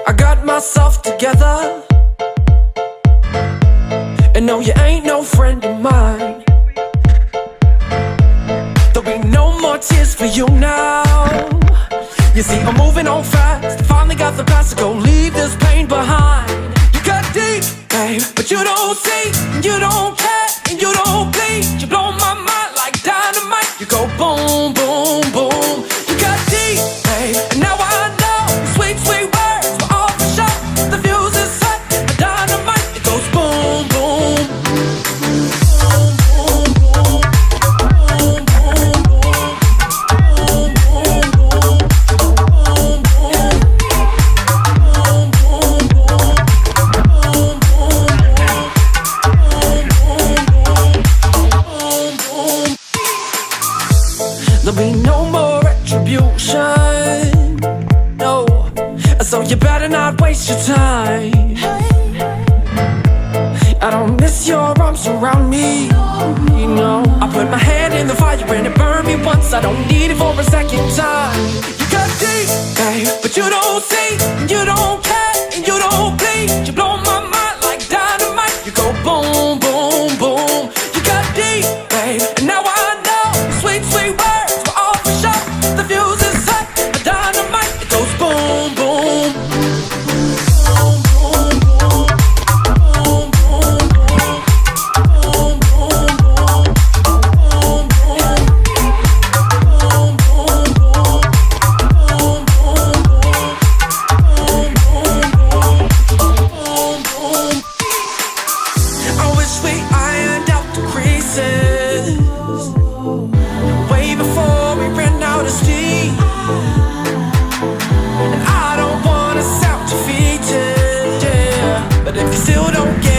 I got myself together, and no, you ain't no friend of mine. There'll be no more tears for you now. You see, I'm moving on fast. Finally got the past to go, leave this pain behind. You cut deep, babe, but you don't see, and you don't care, and you don't bleed. You blow my mind like dynamite. You go boom, boom, boom. You cut deep, babe, and now I know sweet, sweet words were all for show. The fuse is set, a dynamite. It goes boom, boom. There'll be no more retribution, no. So you better not waste your time. I don't miss your arms around me, you know. I put my hand in the fire and it burned me once. I don't need it for a second time. You got deep, babe, but you don't see, and you don't care, and you don't bleed. You blow my mind like dynamite. You go boom, boom, boom. You got deep, babe, and now I know sweet, sweet words were all for show. The fuse is set, a dynamite. It goes boom, boom. I wish we ironed out the creases way before we ran out of steam. And I don't wanna sound defeated, yeah, but if you still don't get